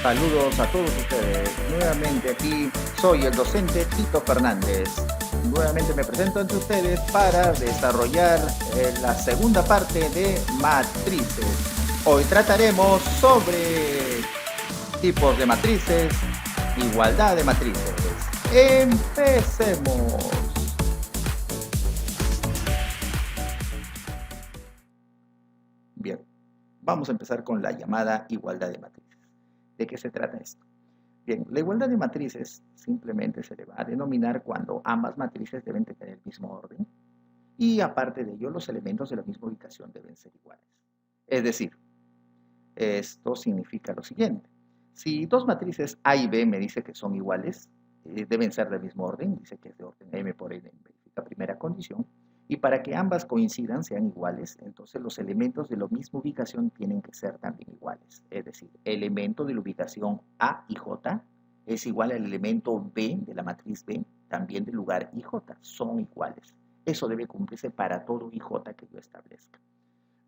Saludos a todos ustedes. Nuevamente aquí soy el docente Tito Fernández. Nuevamente me presento ante ustedes para desarrollar la segunda parte de matrices. Hoy trataremos sobre tipos de matrices, igualdad de matrices. Empecemos. Bien, vamos a empezar con la llamada igualdad de matrices. ¿De qué se trata esto? Bien, la igualdad de matrices simplemente se le va a denominar cuando ambas matrices deben tener el mismo orden y aparte de ello los elementos de la misma ubicación deben ser iguales. Es decir, esto significa lo siguiente. Si dos matrices A y B me dice que son iguales, deben ser del mismo orden, dice que es de orden M por N, verifica primera condición, y para que ambas coincidan, sean iguales, entonces los elementos de la misma ubicación tienen que ser también iguales. Es decir, el elemento de la ubicación A y J es igual al elemento B de la matriz B, también del lugar IJ, son iguales. Eso debe cumplirse para todo IJ que yo establezca.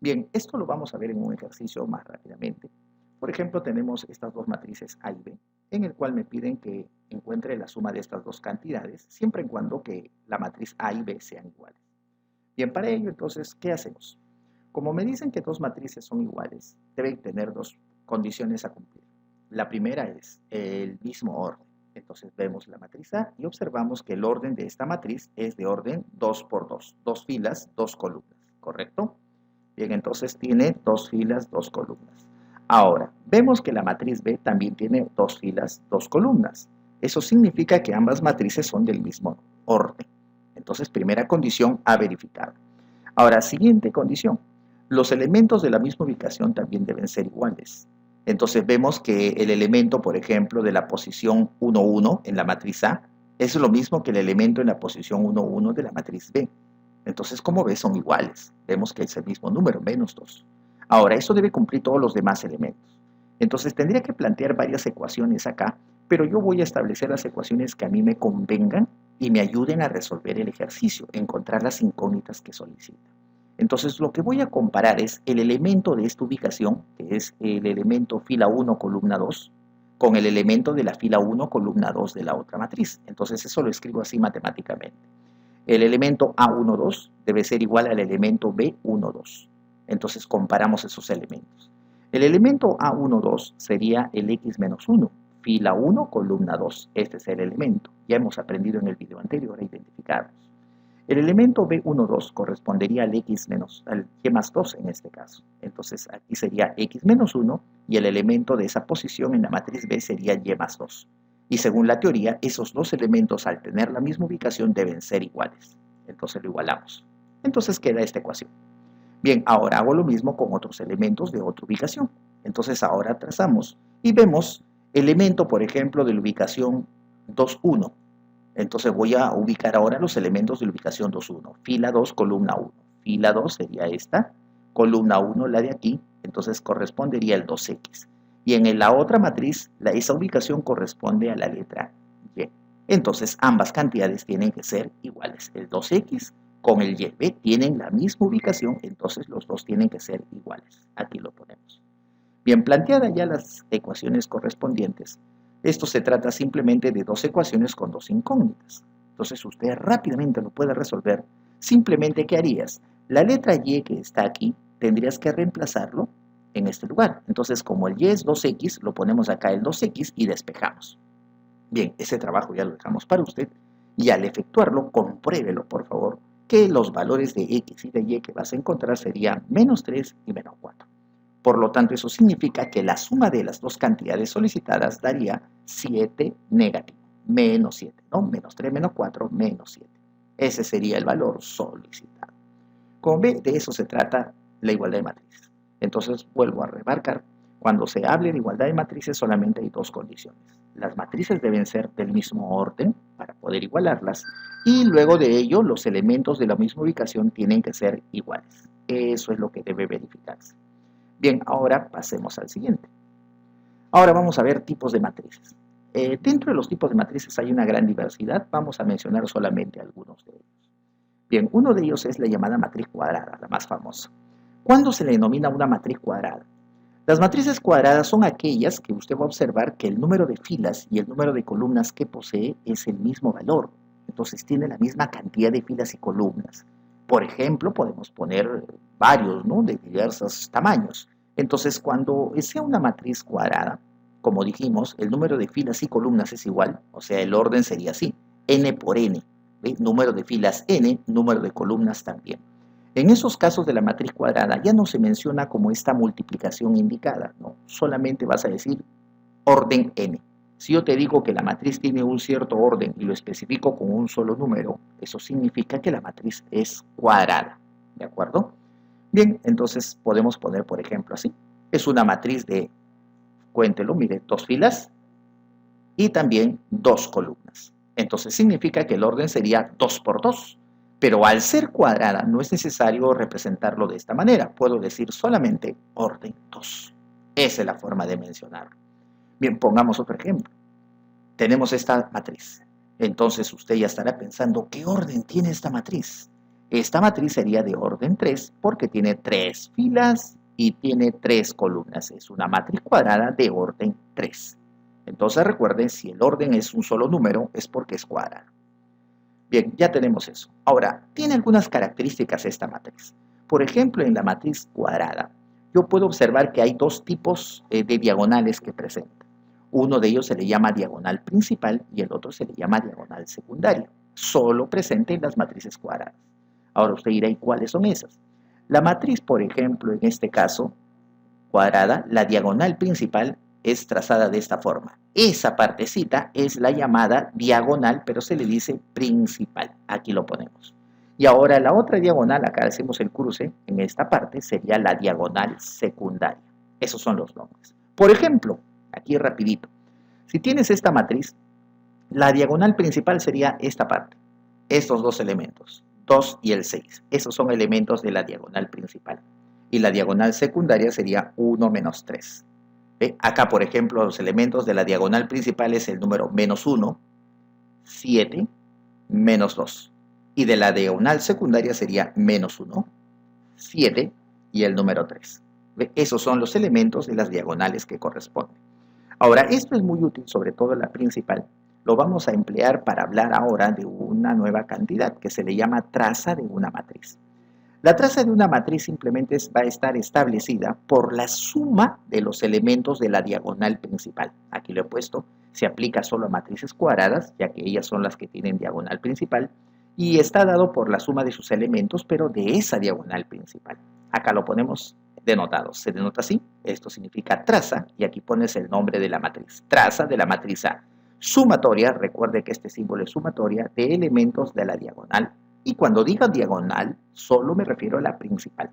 Bien, esto lo vamos a ver en un ejercicio más rápidamente. Por ejemplo, tenemos estas dos matrices A y B, en el cual me piden que encuentre la suma de estas dos cantidades, siempre y cuando que la matriz A y B sean iguales. Bien, para ello, entonces, ¿qué hacemos? Como me dicen que dos matrices son iguales, deben tener dos condiciones a cumplir. La primera es el mismo orden. Entonces vemos la matriz A y observamos que el orden de esta matriz es de orden 2 por 2, dos filas, dos columnas, ¿correcto? Bien, entonces tiene dos filas, dos columnas. Ahora, vemos que la matriz B también tiene dos filas, dos columnas. Eso significa que ambas matrices son del mismo orden. Entonces, primera condición a verificar. Ahora, siguiente condición. Los elementos de la misma ubicación también deben ser iguales. Entonces vemos que el elemento, por ejemplo, de la posición 1, 1 en la matriz A es lo mismo que el elemento en la posición 1, 1 de la matriz B. Entonces, como ves, son iguales. Vemos que es el mismo número, menos 2. Ahora, eso debe cumplir todos los demás elementos. Entonces, tendría que plantear varias ecuaciones acá, pero yo voy a establecer las ecuaciones que a mí me convengan y me ayuden a resolver el ejercicio, encontrar las incógnitas que solicita. Entonces, lo que voy a comparar es el elemento de esta ubicación, que es el elemento fila 1, columna 2, con el elemento de la fila 1, columna 2 de la otra matriz. Entonces, eso lo escribo así matemáticamente. El elemento A12 debe ser igual al elemento B12. Entonces comparamos esos elementos. El elemento A12 sería el X menos 1, fila 1, columna 2. Este es el elemento. Ya hemos aprendido en el video anterior a identificarlos. El elemento B12 correspondería al al Y más 2 en este caso. Entonces aquí sería X menos 1 y el elemento de esa posición en la matriz B sería Y más 2. Y según la teoría, esos dos elementos al tener la misma ubicación deben ser iguales. Entonces lo igualamos. Entonces queda esta ecuación. Bien, ahora hago lo mismo con otros elementos de otra ubicación. Entonces ahora trazamos y vemos elemento, por ejemplo, de la ubicación 2, 1. Entonces voy a ubicar ahora los elementos de la ubicación 2, 1. Fila 2, columna 1. Fila 2 sería esta. Columna 1, la de aquí. Entonces correspondería el 2X. Y en la otra matriz, esa ubicación corresponde a la letra Y. Entonces, ambas cantidades tienen que ser iguales. El 2X con el YB tienen la misma ubicación, entonces los dos tienen que ser iguales. Aquí lo ponemos. Bien, planteadas ya las ecuaciones correspondientes, esto se trata simplemente de dos ecuaciones con dos incógnitas. Entonces, usted rápidamente lo puede resolver. Simplemente, ¿qué harías? La letra Y que está aquí, tendrías que reemplazarlo en este lugar. Entonces, como el Y es 2X, lo ponemos acá el 2X y despejamos. Bien, ese trabajo ya lo dejamos para usted y al efectuarlo, compruébelo, por favor, que los valores de X y de Y que vas a encontrar serían menos 3 y menos 4. Por lo tanto, eso significa que la suma de las dos cantidades solicitadas daría 7 negativo, menos 7, ¿no? Menos 3 menos 4, menos 7. Ese sería el valor solicitado. Como ve, de eso se trata la igualdad de matrices. Entonces, vuelvo a remarcar, cuando se hable de igualdad de matrices solamente hay dos condiciones. Las matrices deben ser del mismo orden para poder igualarlas y luego de ello los elementos de la misma ubicación tienen que ser iguales. Eso es lo que debe verificarse. Bien, ahora pasemos al siguiente. Ahora vamos a ver tipos de matrices. Dentro de los tipos de matrices hay una gran diversidad, vamos a mencionar solamente algunos de ellos. Bien, uno de ellos es la llamada matriz cuadrada, la más famosa. ¿Cuándo se le denomina una matriz cuadrada? Las matrices cuadradas son aquellas que usted va a observar que el número de filas y el número de columnas que posee es el mismo valor. Entonces tiene la misma cantidad de filas y columnas. Por ejemplo, podemos poner varios, ¿no?, de diversos tamaños. Entonces, cuando sea una matriz cuadrada, como dijimos, el número de filas y columnas es igual, o sea, el orden sería así, n por n. ¿Ve? Número de filas n, número de columnas también. En esos casos de la matriz cuadrada ya no se menciona como esta multiplicación indicada, ¿no? Solamente vas a decir orden n. Si yo te digo que la matriz tiene un cierto orden y lo especifico con un solo número, eso significa que la matriz es cuadrada, ¿de acuerdo? Bien, entonces podemos poner, por ejemplo, así. Es una matriz de, cuéntelo, mire, 2 filas y también 2 columnas. Entonces significa que el orden sería 2 por 2. Pero al ser cuadrada no es necesario representarlo de esta manera. Puedo decir solamente orden 2. Esa es la forma de mencionarlo. Bien, pongamos otro ejemplo. Tenemos esta matriz. Entonces usted ya estará pensando, ¿qué orden tiene esta matriz? Esta matriz sería de orden 3 porque tiene 3 filas y tiene 3 columnas. Es una matriz cuadrada de orden 3. Entonces recuerden, si el orden es un solo número, es porque es cuadrado. Bien, ya tenemos eso. Ahora, tiene algunas características esta matriz. Por ejemplo, en la matriz cuadrada, yo puedo observar que hay dos tipos de diagonales que presenta. Uno de ellos se le llama diagonal principal y el otro se le llama diagonal secundaria. Solo presente en las matrices cuadradas. Ahora usted dirá, ¿y cuáles son esas? La matriz, por ejemplo, en este caso, cuadrada, la diagonal principal es trazada de esta forma. Esa partecita es la llamada diagonal, pero se le dice principal. Aquí lo ponemos. Y ahora la otra diagonal, acá hacemos el cruce, en esta parte sería la diagonal secundaria. Esos son los nombres. Por ejemplo, aquí rapidito, si tienes esta matriz, la diagonal principal sería esta parte, estos dos elementos, 2 y el 6. Esos son elementos de la diagonal principal. Y la diagonal secundaria sería 1 menos 3. ¿Ve? Acá, por ejemplo, los elementos de la diagonal principal es el número menos 1, 7, menos 2. Y de la diagonal secundaria sería menos 1, 7 y el número 3. ¿Ve? Esos son los elementos de las diagonales que corresponden. Ahora, esto es muy útil, sobre todo la principal. Lo vamos a emplear para hablar ahora de una nueva cantidad que se le llama traza de una matriz. La traza de una matriz simplemente va a estar establecida por la suma de los elementos de la diagonal principal. Aquí lo he puesto, se aplica solo a matrices cuadradas, ya que ellas son las que tienen diagonal principal, y está dado por la suma de sus elementos, pero de esa diagonal principal. Acá lo ponemos denotado, se denota así, esto significa traza, y aquí pones el nombre de la matriz, traza de la matriz A. Sumatoria, recuerde que este símbolo es sumatoria, de elementos de la diagonal. Y cuando diga diagonal, solo me refiero a la principal.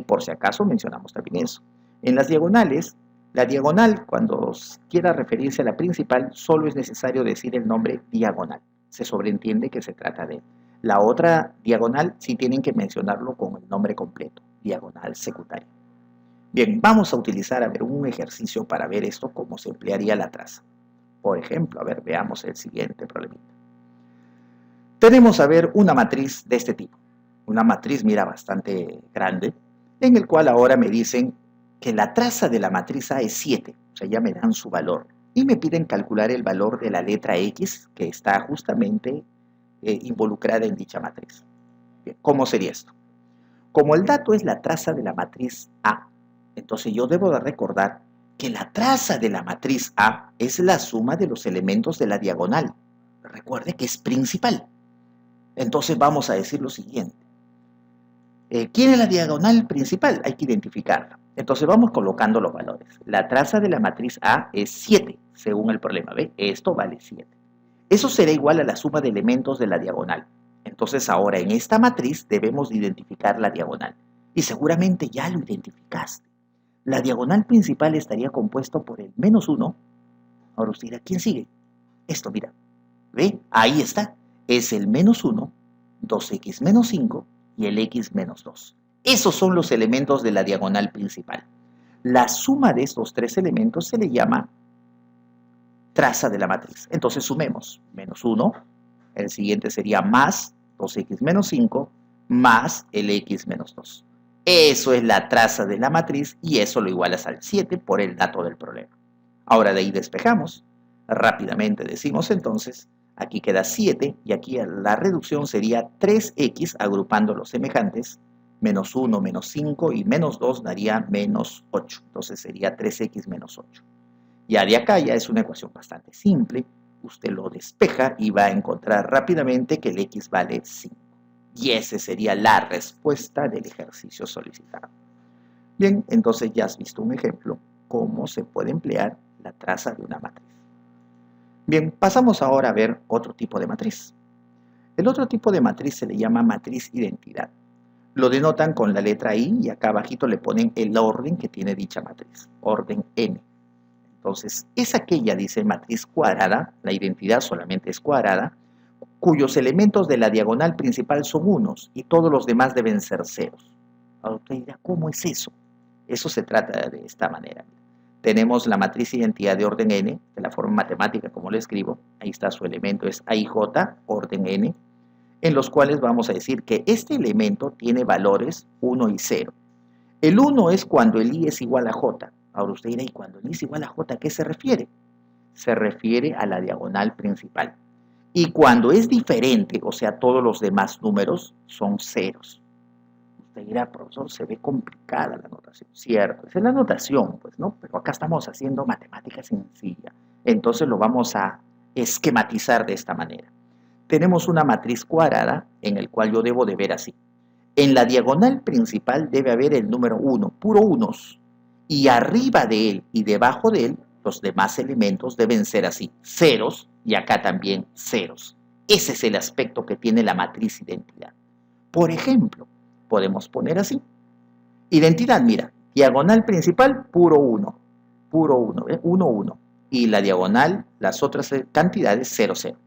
Por si acaso mencionamos también eso. En las diagonales, la diagonal, cuando quiera referirse a la principal, solo es necesario decir el nombre diagonal. Se sobreentiende que se trata de él. La otra diagonal sí tienen que mencionarlo con el nombre completo, diagonal secundaria. Bien, vamos a utilizar un ejercicio para ver esto, cómo se emplearía la traza. Por ejemplo, veamos el siguiente problemita. Tenemos una matriz de este tipo. Una matriz, mira, bastante grande, en el cual ahora me dicen que la traza de la matriz A es 7. O sea, ya me dan su valor. Y me piden calcular el valor de la letra X, que está justamente involucrada en dicha matriz. Bien, ¿cómo sería esto? Como el dato es la traza de la matriz A, entonces yo debo de recordar que la traza de la matriz A es la suma de los elementos de la diagonal. Recuerde que es principal. Entonces vamos a decir lo siguiente. ¿Quién es la diagonal principal? Hay que identificarla. Entonces vamos colocando los valores. La traza de la matriz A es 7, según el problema. ¿Ve? Esto vale 7. Eso será igual a la suma de elementos de la diagonal. Entonces ahora en esta matriz debemos identificar la diagonal. Y seguramente ya lo identificaste. La diagonal principal estaría compuesto por el menos 1. Ahora usted dirá, ¿quién sigue? Esto, mira. ¿Ve? Ahí está. Es el menos 1, 2x menos 5 y el x menos 2. Esos son los elementos de la diagonal principal. La suma de estos tres elementos se le llama traza de la matriz. Entonces sumemos. Menos 1, el siguiente sería más 2x menos 5 más el x menos 2. Eso es la traza de la matriz y eso lo igualas al 7 por el dato del problema. Ahora de ahí despejamos. Rápidamente decimos entonces, aquí queda 7 y aquí la reducción sería 3x agrupando los semejantes, menos 1, menos 5 y menos 2 daría menos 8. Entonces sería 3x menos 8. Ya de acá ya es una ecuación bastante simple. Usted lo despeja y va a encontrar rápidamente que el x vale 5. Y esa sería la respuesta del ejercicio solicitado. Bien, entonces ya has visto un ejemplo cómo se puede emplear la traza de una matriz. Bien, pasamos ahora a ver otro tipo de matriz. El otro tipo de matriz se le llama matriz identidad. Lo denotan con la letra I y acá abajito le ponen el orden que tiene dicha matriz, orden n. Entonces, es aquella, dice, matriz cuadrada, la identidad solamente es cuadrada, cuyos elementos de la diagonal principal son unos y todos los demás deben ser ceros. Ahora usted dirá, ¿cómo es eso? Eso se trata de esta manera. Tenemos la matriz identidad de orden n, de la forma matemática como lo escribo, ahí está su elemento, es AIJ, orden n, en los cuales vamos a decir que este elemento tiene valores 1 y 0. El 1 es cuando el i es igual a j. Ahora usted dirá, ¿y cuando el i es igual a j, a qué se refiere? Se refiere a la diagonal principal. Y cuando es diferente, o sea, todos los demás números son ceros. Usted dirá, profesor, se ve complicada la notación. Cierto, esa es la notación, pues, ¿no? Pero acá estamos haciendo matemática sencilla. Entonces lo vamos a esquematizar de esta manera. Tenemos una matriz cuadrada en el cual yo debo de ver así. En la diagonal principal debe haber el número 1, puro unos. Y arriba de él y debajo de él, los demás elementos deben ser así, ceros y acá también ceros. Ese es el aspecto que tiene la matriz identidad. Por ejemplo, podemos poner así. Identidad, mira, diagonal principal, puro 1. Puro 1, 1, 1. Y la diagonal, las otras cantidades, 0, 0.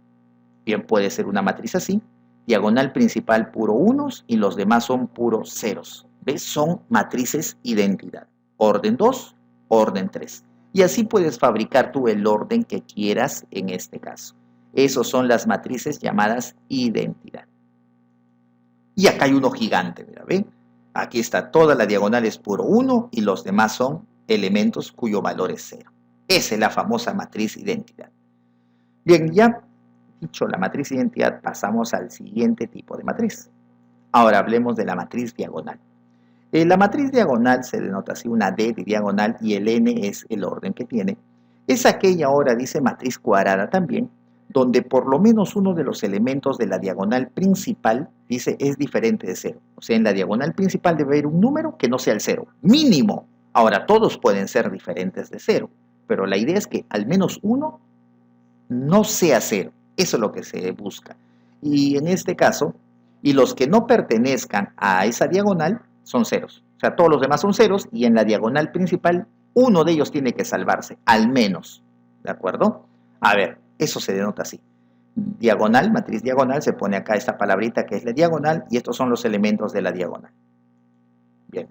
Bien, puede ser una matriz así. Diagonal principal, puro unos y los demás son puros ceros. ¿Ves? Son matrices identidad. Orden 2, orden 3. Y así puedes fabricar tú el orden que quieras en este caso. Esos son las matrices llamadas identidad. Y acá hay uno gigante, mira, ¿ven? Aquí está, toda la diagonal es puro 1 y los demás son elementos cuyo valor es 0. Esa es la famosa matriz identidad. Bien, ya dicho la matriz identidad, pasamos al siguiente tipo de matriz. Ahora hablemos de la matriz diagonal. La matriz diagonal se denota así, una D de diagonal y el N es el orden que tiene. Es aquella, ahora dice matriz cuadrada también, donde por lo menos uno de los elementos de la diagonal principal, dice, es diferente de 0. O sea, en la diagonal principal debe haber un número que no sea el 0, mínimo. Ahora, todos pueden ser diferentes de 0, pero la idea es que al menos uno no sea 0. Eso es lo que se busca. Y en este caso, y los que no pertenezcan a esa diagonal son ceros. O sea, todos los demás son ceros y en la diagonal principal uno de ellos tiene que salvarse, al menos. ¿De acuerdo? A ver, eso se denota así. Diagonal, matriz diagonal, se pone acá esta palabrita que es la diagonal y estos son los elementos de la diagonal. Bien,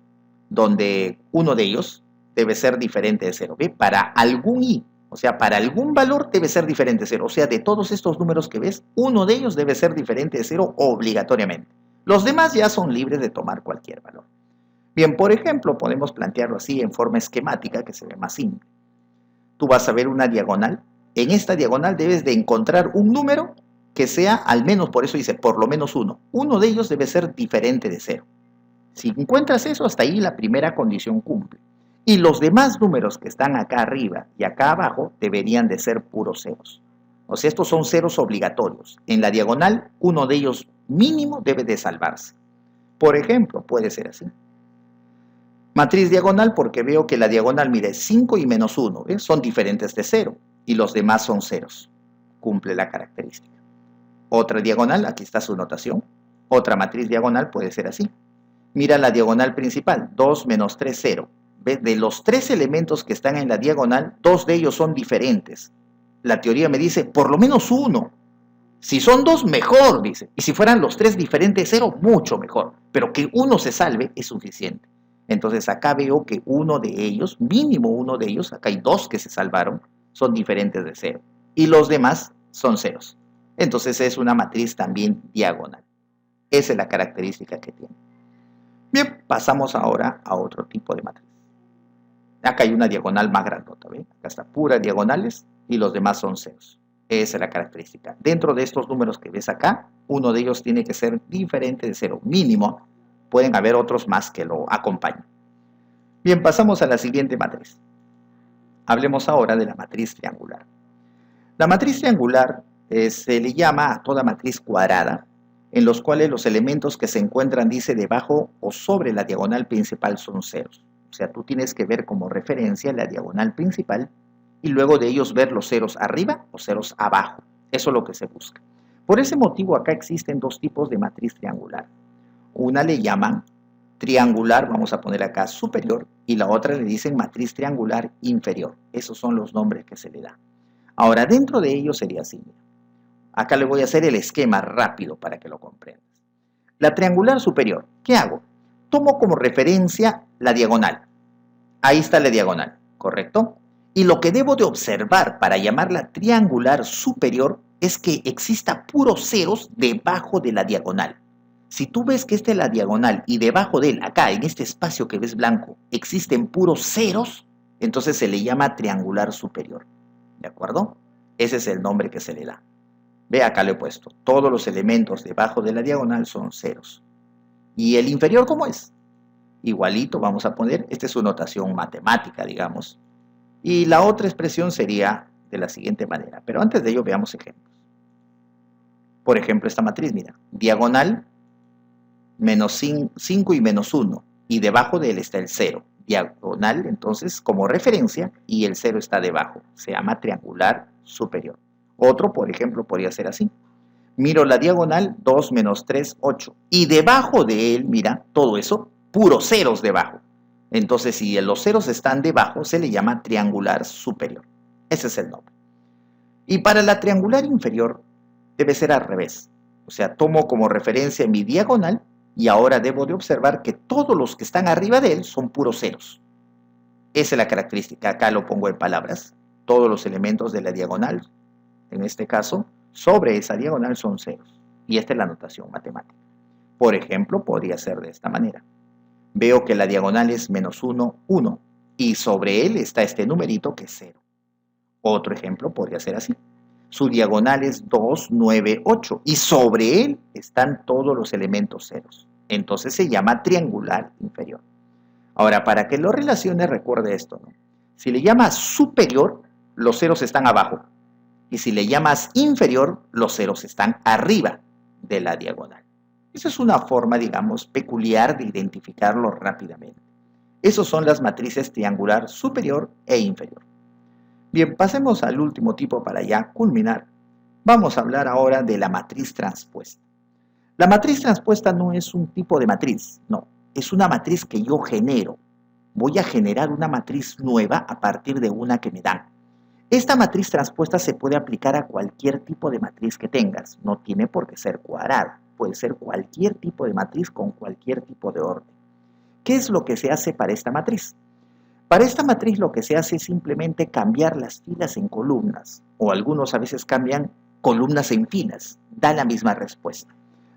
donde uno de ellos debe ser diferente de 0. ¿Ve? Para algún i. O sea, para algún valor debe ser diferente de 0. O sea, de todos estos números que ves, uno de ellos debe ser diferente de 0 obligatoriamente. Los demás ya son libres de tomar cualquier valor. Bien, por ejemplo, podemos plantearlo así en forma esquemática que se ve más simple. Tú vas a ver una diagonal. En esta diagonal debes de encontrar un número que sea al menos, por eso dice, por lo menos uno. Uno de ellos debe ser diferente de 0. Si encuentras eso, hasta ahí la primera condición cumple. Y los demás números que están acá arriba y acá abajo deberían de ser puros ceros. O sea, estos son ceros obligatorios. En la diagonal, uno de ellos mínimo debe de salvarse. Por ejemplo, puede ser así. Matriz diagonal porque veo que la diagonal, mire, 5 y menos 1, ¿ves? Son diferentes de 0 y los demás son ceros. Cumple la característica. Otra diagonal, aquí está su notación. Otra matriz diagonal puede ser así. Mira la diagonal principal, 2 menos 3, 0. ¿Ves? De los 3 elementos que están en la diagonal, 2 de ellos son diferentes. La teoría me dice, por lo menos uno. Si son 2, mejor, dice. Y si fueran los 3 diferentes de 0, mucho mejor. Pero que uno se salve es suficiente. Entonces acá veo que uno de ellos, mínimo uno de ellos, acá hay 2 que se salvaron, son diferentes de 0. Y los demás son ceros. Entonces es una matriz también diagonal. Esa es la característica que tiene. Bien, pasamos ahora a otro tipo de matriz. Acá hay una diagonal más grandota, ¿ve? Acá está puras diagonales y los demás son ceros. Esa es la característica. Dentro de estos números que ves acá, uno de ellos tiene que ser diferente de cero, mínimo. Pueden haber otros más que lo acompañen. Bien, pasamos a la siguiente matriz. Hablemos ahora de la matriz triangular. La matriz triangular se le llama a toda matriz cuadrada, en los cuales los elementos que se encuentran, dice, debajo o sobre la diagonal principal son ceros. O sea, tú tienes que ver como referencia la diagonal principal y luego de ellos ver los ceros arriba o ceros abajo. Eso es lo que se busca. Por ese motivo acá existen dos tipos de matriz triangular. Una le llaman triangular, vamos a poner acá superior, y la otra le dicen matriz triangular inferior. Esos son los nombres que se le dan. Ahora, dentro de ellos sería así. Acá le voy a hacer el esquema rápido para que lo comprendas. La triangular superior, ¿qué hago? Tomo como referencia la diagonal. Ahí está la diagonal, ¿correcto? Y lo que debo de observar para llamarla triangular superior es que exista puros ceros debajo de la diagonal. Si tú ves que esta es la diagonal y debajo de él, acá en este espacio que ves blanco, existen puros ceros, entonces se le llama triangular superior. ¿De acuerdo? Ese es el nombre que se le da. Ve, acá lo he puesto. Todos los elementos debajo de la diagonal son ceros. ¿Y el inferior cómo es? Igualito vamos a poner, esta es su notación matemática, digamos. Y la otra expresión sería de la siguiente manera. Pero antes de ello veamos ejemplos. Por ejemplo, esta matriz, mira. Diagonal, menos 5 y menos 1. Y debajo de él está el 0. Diagonal, entonces, como referencia, y el 0 está debajo. Se llama triangular superior. Otro, por ejemplo, podría ser así. Miro la diagonal, 2 menos 3, 8. Y debajo de él, mira, todo eso, puros ceros debajo. Entonces, si los ceros están debajo, se le llama triangular superior. Ese es el nombre. Y para la triangular inferior, debe ser al revés. O sea, tomo como referencia mi diagonal y ahora debo de observar que todos los que están arriba de él son puros ceros. Esa es la característica. Acá lo pongo en palabras. Todos los elementos de la diagonal, en este caso, sobre esa diagonal son ceros. Y esta es la notación matemática. Por ejemplo, podría ser de esta manera. Veo que la diagonal es menos 1, 1. Y sobre él está este numerito que es 0. Otro ejemplo podría ser así. Su diagonal es 2, 9, 8. Y sobre él están todos los elementos ceros. Entonces se llama triangular inferior. Ahora, para que lo relacione, recuerde esto, ¿no? Si le llamas superior, los ceros están abajo. Y si le llamas inferior, los ceros están arriba de la diagonal. Esa es una forma, digamos, peculiar de identificarlo rápidamente. Esas son las matrices triangular superior e inferior. Bien, pasemos al último tipo para ya culminar. Vamos a hablar ahora de la matriz transpuesta. La matriz transpuesta no es un tipo de matriz, no, es una matriz que yo genero. Voy a generar una matriz nueva a partir de una que me dan. Esta matriz transpuesta se puede aplicar a cualquier tipo de matriz que tengas, no tiene por qué ser cuadrada, puede ser cualquier tipo de matriz con cualquier tipo de orden. ¿Qué es lo que se hace para esta matriz? Para esta matriz lo que se hace es simplemente cambiar las filas en columnas, o algunos a veces cambian columnas en filas, da la misma respuesta.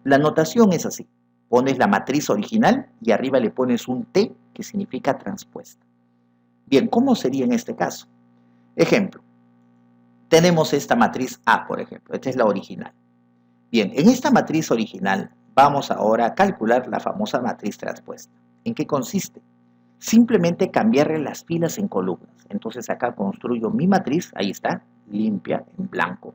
La notación es así, pones la matriz original y arriba le pones un T que significa transpuesta. Bien, ¿cómo sería en este caso? Ejemplo, tenemos esta matriz A, por ejemplo, esta es la original. Bien, en esta matriz original vamos ahora a calcular la famosa matriz transpuesta. ¿En qué consiste? Simplemente cambiarle las filas en columnas. Entonces acá construyo mi matriz, ahí está, limpia, en blanco.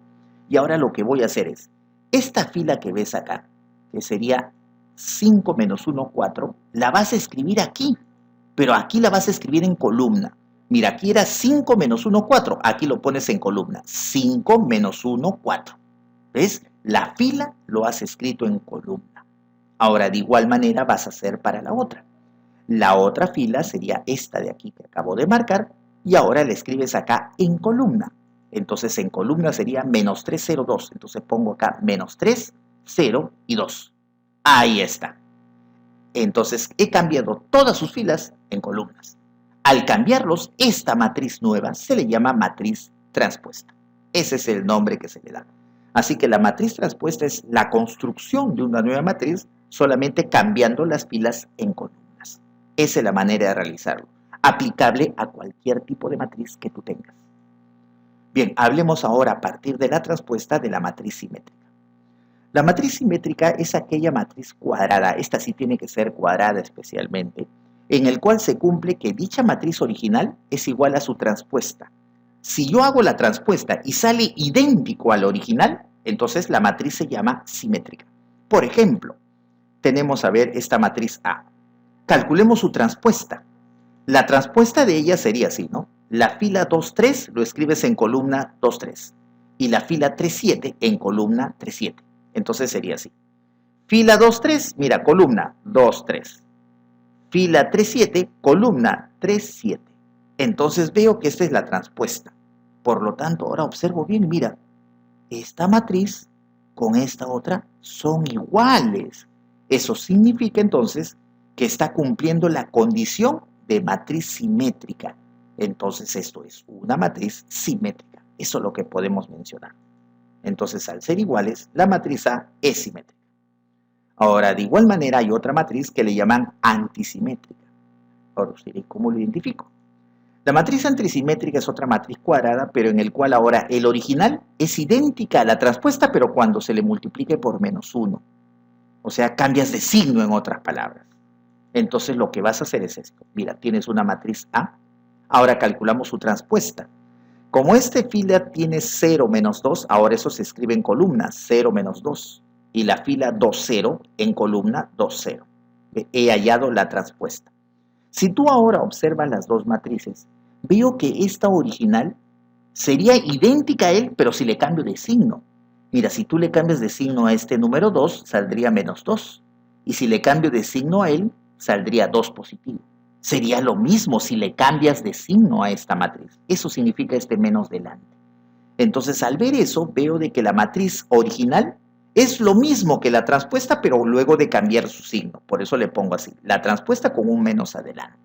Y ahora lo que voy a hacer es, esta fila que ves acá, que sería 5 menos 1, 4, la vas a escribir aquí, pero aquí la vas a escribir en columna. Mira, aquí era 5 menos 1, 4, aquí lo pones en columna, 5 menos 1, 4. ¿Ves? La fila lo has escrito en columna. Ahora, de igual manera vas a hacer para la otra. La otra fila sería esta de aquí que acabo de marcar y ahora la escribes acá en columna. Entonces en columna sería menos 3, 0, 2. Entonces pongo acá menos 3, 0 y 2. Ahí está. Entonces he cambiado todas sus filas en columnas. Al cambiarlos, esta matriz nueva se le llama matriz transpuesta. Ese es el nombre que se le da. Así que la matriz transpuesta es la construcción de una nueva matriz solamente cambiando las filas en columnas. Esa es la manera de realizarlo, aplicable a cualquier tipo de matriz que tú tengas. Bien, hablemos ahora a partir de la transpuesta de la matriz simétrica. La matriz simétrica es aquella matriz cuadrada, esta sí tiene que ser cuadrada especialmente, en el cual se cumple que dicha matriz original es igual a su transpuesta. Si yo hago la transpuesta y sale idéntico al original, entonces la matriz se llama simétrica. Por ejemplo, tenemos a ver esta matriz A. Calculemos su transpuesta. La transpuesta de ella sería así, ¿no? La fila 2, 3 lo escribes en columna 2, 3 y la fila 3, 7 en columna 3, 7. Entonces sería así. Fila 2, 3, mira, columna 2, 3. Fila 3, 7, columna 3, 7. Entonces veo que esta es la transpuesta. Por lo tanto, ahora observo bien, mira, esta matriz con esta otra son iguales. Eso significa entonces que está cumpliendo la condición de matriz simétrica. Entonces esto es una matriz simétrica. Eso es lo que podemos mencionar. Entonces, al ser iguales, la matriz A es simétrica. Ahora, de igual manera, hay otra matriz que le llaman antisimétrica. Ahora, usted dirá, ¿cómo lo identifico? La matriz antisimétrica es otra matriz cuadrada, pero en el cual ahora el original es idéntica a la transpuesta, pero cuando se le multiplique por -1. O sea, cambias de signo en otras palabras. Entonces, lo que vas a hacer es esto. Mira, tienes una matriz A. Ahora calculamos su transpuesta. Como este fila tiene 0 menos 2, ahora eso se escribe en columna 0 menos 2. Y la fila 2, 0 en columna 2, 0. He hallado la transpuesta. Si tú ahora observas las dos matrices, veo que esta original sería idéntica a él, pero si le cambio de signo. Mira, si tú le cambias de signo a este número 2, saldría -2. Y si le cambio de signo a él, saldría 2 positivo. Sería lo mismo si le cambias de signo a esta matriz. Eso significa este menos delante. Entonces, al ver eso, veo de que la matriz original es lo mismo que la transpuesta, pero luego de cambiar su signo. Por eso le pongo así, la transpuesta con un menos adelante.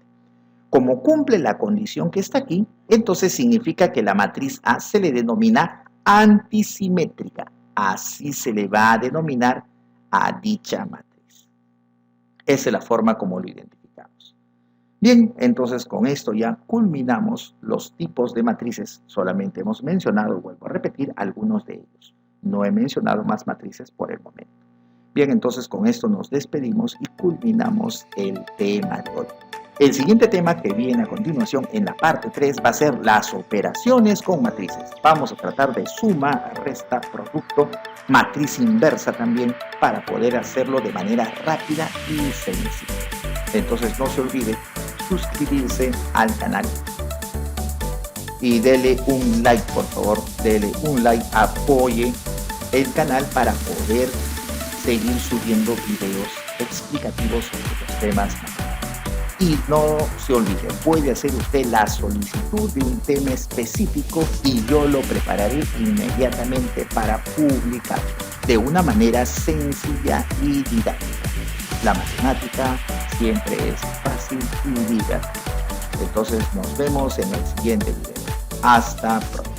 Como cumple la condición que está aquí, entonces significa que la matriz A se le denomina antisimétrica. Así se le va a denominar a dicha matriz. Esa es la forma como lo identificamos. Bien, entonces con esto ya culminamos los tipos de matrices. Solamente hemos mencionado, vuelvo a repetir, algunos de ellos. No he mencionado más matrices por el momento. Bien, entonces con esto nos despedimos y culminamos el tema de hoy. El siguiente tema que viene a continuación en la parte 3 va a ser las operaciones con matrices. Vamos a tratar de suma, resta, producto, matriz inversa también, para poder hacerlo de manera rápida y sencilla. Entonces no se olvide suscribirse al canal y dele un like, por favor, dele un like, apoye el canal para poder seguir subiendo videos explicativos sobre los temas. Y no se olvide, puede hacer usted la solicitud de un tema específico y yo lo prepararé inmediatamente para publicar de una manera sencilla y didáctica. La matemática siempre es fácil y divertida. Entonces nos vemos en el siguiente video. Hasta pronto.